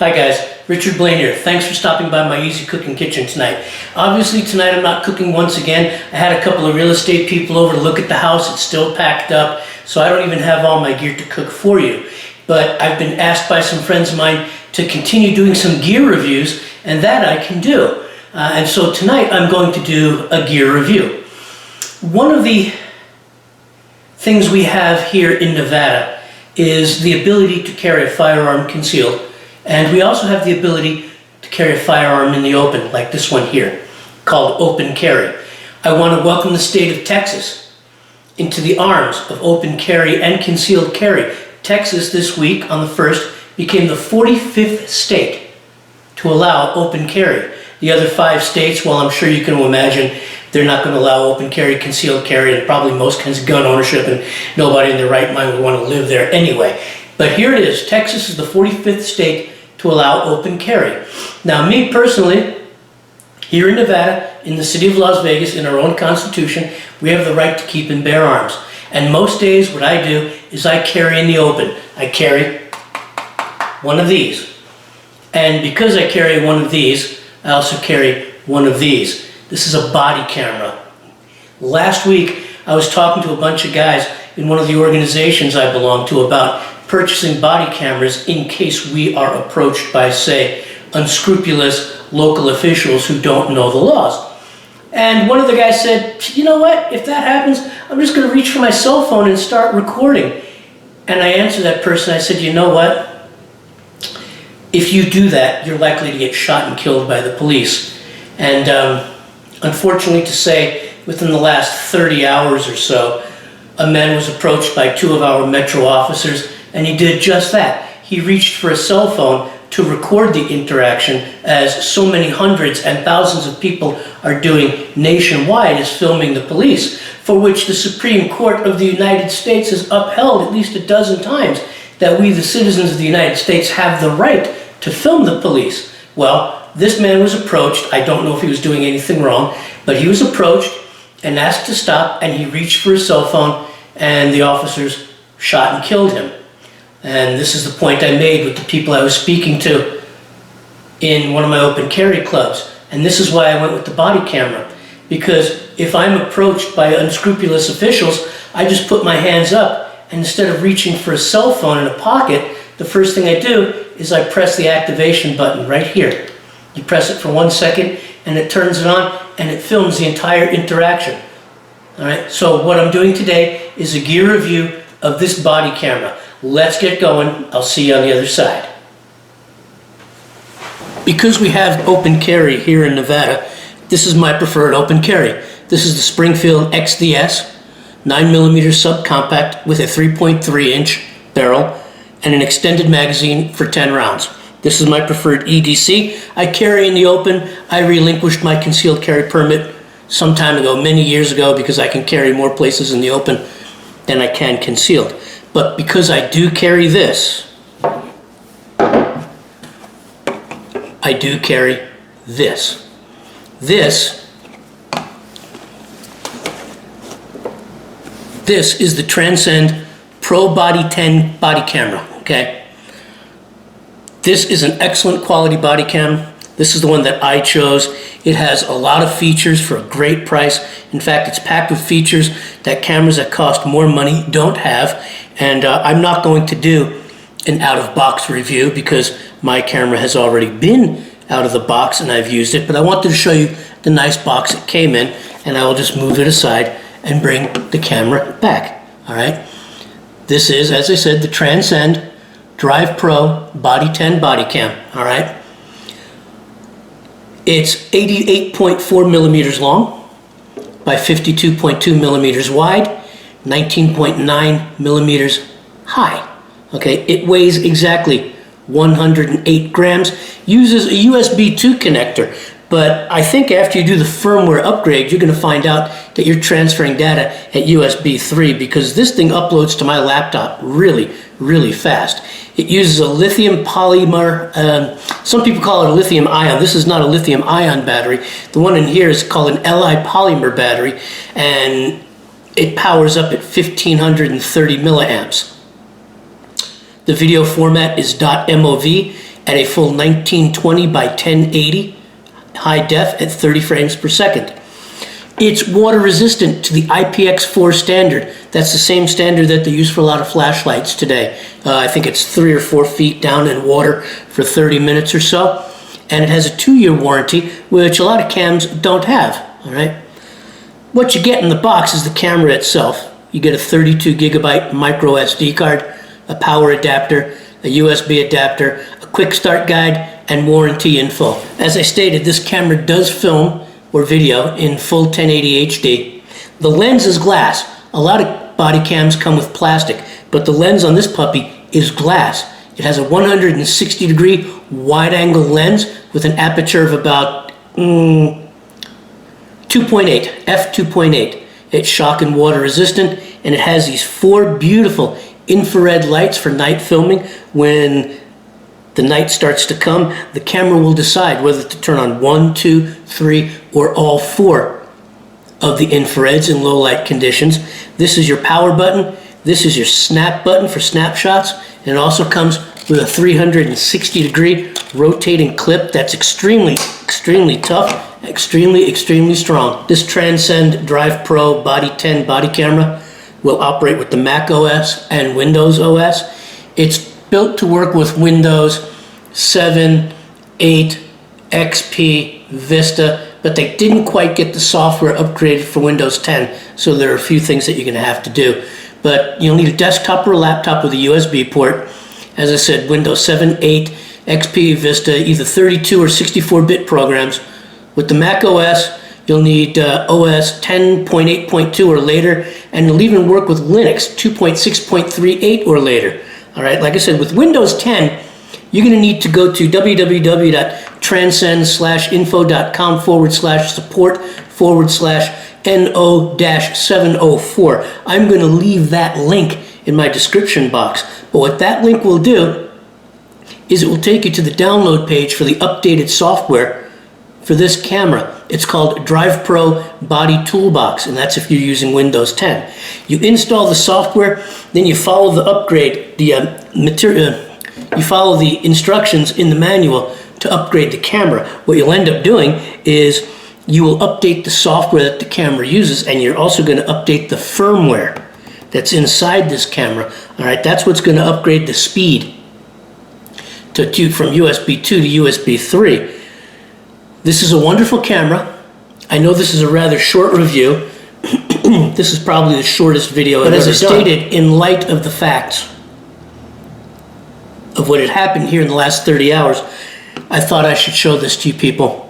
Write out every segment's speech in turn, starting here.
Hi guys, Richard Blaine here. Thanks for stopping by my Easy Cooking Kitchen tonight. Obviously tonight I'm not cooking once again. I had a couple of real estate people over to look at the house. It's still packed up, so I don't even have all my gear to cook for you. But I've been asked by some friends of mine to continue doing some gear reviews, and that I can do. And so tonight I'm going to do a gear review. One of the things we have here in Nevada is the ability to carry a firearm concealed. And we also have the ability to carry a firearm in the open, like this one here, called open carry. I want to welcome the state of Texas into the arms of open carry and concealed carry. Texas this week, on the 1st, became the 45th state to allow open carry. The other 5 states, well, I'm sure you can imagine, they're not going to allow open carry, concealed carry, and probably most kinds of gun ownership, and nobody in their right mind would want to live there anyway. But here it is. Texas is the 45th state to allow open carry. Now, me personally, here in Nevada, in the city of Las Vegas, in our own constitution, we have the right to keep and bear arms. And most days what I do is I carry in the open. I carry one of these. And because I carry one of these, I also carry one of these. This is a body camera. Last week, I was talking to a bunch of guys in one of the organizations I belong to about purchasing body cameras in case we are approached by, say, unscrupulous local officials who don't know the laws. And one of the guys said, you know what, if that happens, I'm just going to reach for my cell phone and start recording. And I answered that person, I said, you know what, if you do that, you're likely to get shot and killed by the police. And unfortunately to say, within the last 30 hours or so, a man was approached by 2 of our Metro officers, and he did just that. He reached for a cell phone to record the interaction, as so many hundreds and thousands of people are doing nationwide, is filming the police, for which the Supreme Court of the United States has upheld at least a dozen times that we, the citizens of the United States, have the right to film the police. Well, this man was approached. I don't know if he was doing anything wrong, but he was approached and asked to stop, and he reached for his cell phone, and the officers shot and killed him. And this is the point I made with the people I was speaking to in one of my open carry clubs. And this is why I went with the body camera. Because if I'm approached by unscrupulous officials, I just put my hands up, and instead of reaching for a cell phone in a pocket, the first thing I do is I press the activation button right here. You press it for 1 second, and it turns it on, and it films the entire interaction. All right, so what I'm doing today is a gear review of this body camera. Let's get going. I'll see you on the other side. Because we have open carry here in Nevada, this is my preferred open carry. This is the Springfield XDS 9mm subcompact with a 3.3-inch barrel and an extended magazine for 10 rounds. This is my preferred EDC. I carry in the open. I relinquished my concealed carry permit some time ago, many years ago, because I can carry more places in the open than I can concealed. But because I do carry this, I do carry this. This is the Transcend Pro Body 10 body camera, okay? This is an excellent quality body cam. This is the one that I chose. It has a lot of features for a great price. In fact, it's packed with features that cameras that cost more money don't have. And I'm not going to do an out-of-box review because my camera has already been out of the box and I've used it. But I wanted to show you the nice box it came in, and I will just move it aside and bring the camera back. All right. This is, as I said, the Transcend DrivePro Body 10 body cam. All right. It's 88.4 millimeters long by 52.2 millimeters wide, 19.9 millimeters high. Okay, it weighs exactly 108 grams, uses a USB 2 connector, but I think after you do the firmware upgrade, you're going to find out that you're transferring data at USB 3 because this thing uploads to my laptop really, really fast. It uses a lithium polymer, some people call it a lithium ion. This is not a lithium ion battery. The one in here is called an Li polymer battery, and it powers up at 1530 milliamps. The video format is .mov, at a full 1920 by 1080 high def at 30 frames per second. It's water resistant to the IPX4 standard. That's the same standard that they use for a lot of flashlights today. I think it's 3 or 4 feet down in water for 30 minutes or so. And it has a 2-year warranty, which a lot of cams don't have, all right? What you get in the box is the camera itself. You get a 32 gigabyte micro SD card, a power adapter, a USB adapter, a quick start guide, and warranty info. As I stated, this camera does film or video in full 1080 HD. The lens is glass. A lot of body cams come with plastic, but the lens on this puppy is glass. It has a 160 degree wide angle lens with an aperture of about 2.8, f2.8. It's shock and water resistant, and it has these 4 beautiful infrared lights for night filming. When the night starts to come, the camera will decide whether to turn on 1, 2, 3, or all 4 of the infrareds in low light conditions. This is your power button. This is your snap button for snapshots, and it also comes with a 360 degree rotating clip that's extremely tough, extremely strong. This Transcend DrivePro Body 10 body camera will operate with the Mac OS and Windows OS. It's built to work with Windows 7, 8, XP, Vista, but they didn't quite get the software upgraded for Windows 10, so there are a few things that you're going to have to do. But you'll need a desktop or a laptop with a USB port. As I said, Windows 7, 8, XP, Vista, either 32 or 64-bit programs. With the Mac OS, you'll need OS 10.8.2 or later, and it'll even work with Linux 2.6.38 or later. All right, like I said, with Windows 10, you're going to need to go to www.transcend/info.com/support/NO-704. I'm going to leave that link in my description box. But what that link will do is it will take you to the download page for the updated software for this camera. It's called DrivePro Body Toolbox, and that's if you're using Windows 10. You install the software, then you follow the upgrade, you follow the instructions in the manual to upgrade the camera. What you'll end up doing is you will update the software that the camera uses, and you're also going to update the firmware that's inside this camera. All right, that's what's going to upgrade the speed from USB 2 to USB 3. This is a wonderful camera. I know this is a rather short review. This is probably the shortest video I've ever done. But as I stated, in light of the facts of what had happened here in the last 30 hours, I thought I should show this to you people.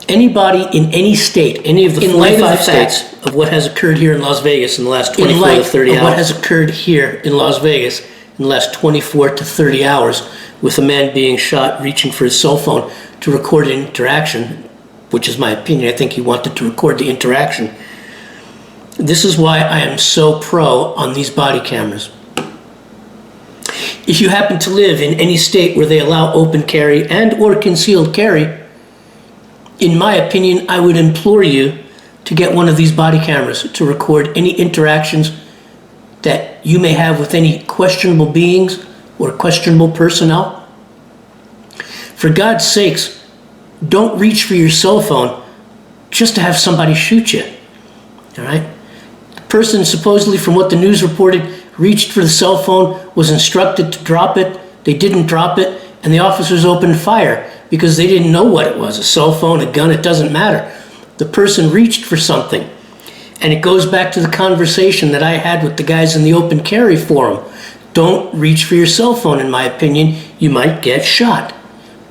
Anybody in any state, any of the 45 states of what has occurred here in Las Vegas in the last 24 to 30 hours. What has occurred here in Las Vegas in the last 24 to 30 hours with a man being shot reaching for his cell phone to record an interaction, which is my opinion. I think he wanted to record the interaction. This is why I am so pro on these body cameras. If you happen to live in any state where they allow open carry and or concealed carry, in my opinion, I would implore you to get one of these body cameras to record any interactions that you may have with any questionable beings or questionable personnel. For God's sakes, don't reach for your cell phone just to have somebody shoot you, all right? The person supposedly, from what the news reported, reached for the cell phone, was instructed to drop it, they didn't drop it, and the officers opened fire because they didn't know what it was, a cell phone, a gun, it doesn't matter. The person reached for something. And it goes back to the conversation that I had with the guys in the open carry forum. Don't reach for your cell phone, in my opinion. You might get shot.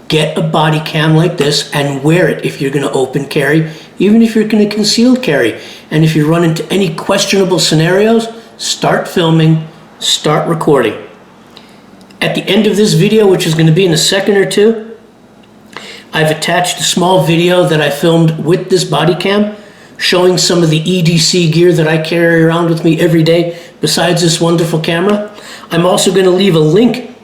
Get a body cam like this and wear it if you're going to open carry, even if you're going to conceal carry. And if you run into any questionable scenarios, start filming, start recording. At the end of this video, which is going to be in a second or two, I've attached a small video that I filmed with this body cam showing some of the EDC gear that I carry around with me every day besides this wonderful camera. I'm also going to leave a link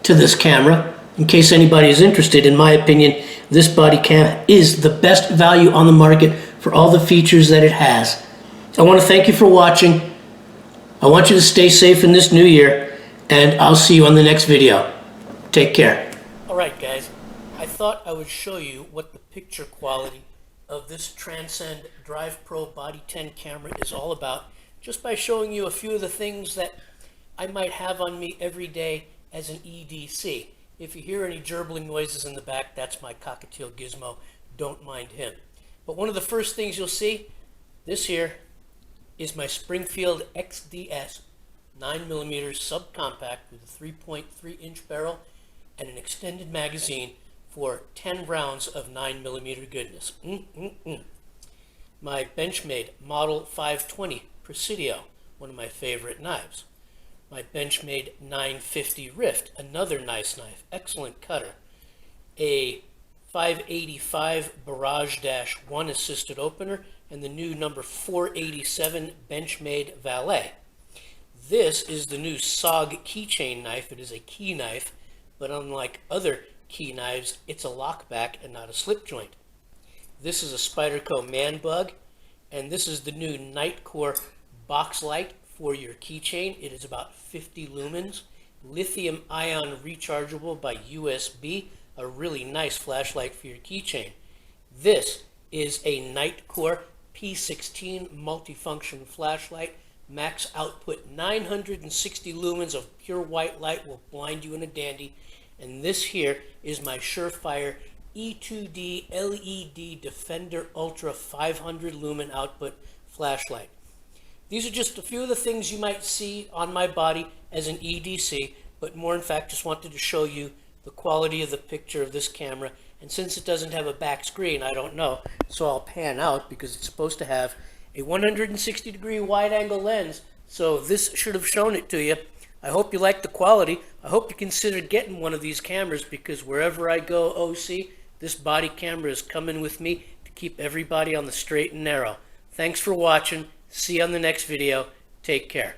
to this camera in case anybody is interested. In my opinion, this body cam is the best value on the market for all the features that it has. I want to thank you for watching. I want you to stay safe in this new year, and I'll see you on the next video. Take care. Alright guys, I thought I would show you what the picture quality of this Transcend DrivePro Body 10 camera is all about, just by showing you a few of the things that I might have on me every day as an EDC. If you hear any gerbling noises in the back, that's my cockatiel Gizmo. Don't mind him. But one of the first things you'll see, this here is my Springfield XDS 9mm subcompact with a 3.3-inch barrel and an extended magazine for 10 rounds of 9mm goodness. My Benchmade Model 520 Presidio, one of my favorite knives. My Benchmade 950 Rift, another nice knife, excellent cutter. A 585 Barrage-1 assisted opener, and the new number 487 Benchmade Valet. This is the new SOG Keychain knife. It is a key knife, but unlike other key knives, it's a lockback and not a slip joint. This is a Spyderco Man Bug, and this is the new Nitecore box light for your keychain. It is about 50 lumens, lithium ion rechargeable by USB, a really nice flashlight for your keychain. This is a Nitecore P16 multifunction flashlight, max output 960 lumens of pure white light, will blind you in a dandy. And this here is my Surefire E2D LED Defender Ultra 500 lumen output flashlight. These are just a few of the things you might see on my body as an EDC, but more in fact just wanted to show you the quality of the picture of this camera. And since it doesn't have a back screen, I don't know, so I'll pan out because it's supposed to have a 160-degree wide-angle lens, so this should have shown it to you. I hope you like the quality. I hope you consider getting one of these cameras, because wherever I go OC, this body camera is coming with me to keep everybody on the straight and narrow. Thanks for watching. See you on the next video. Take care.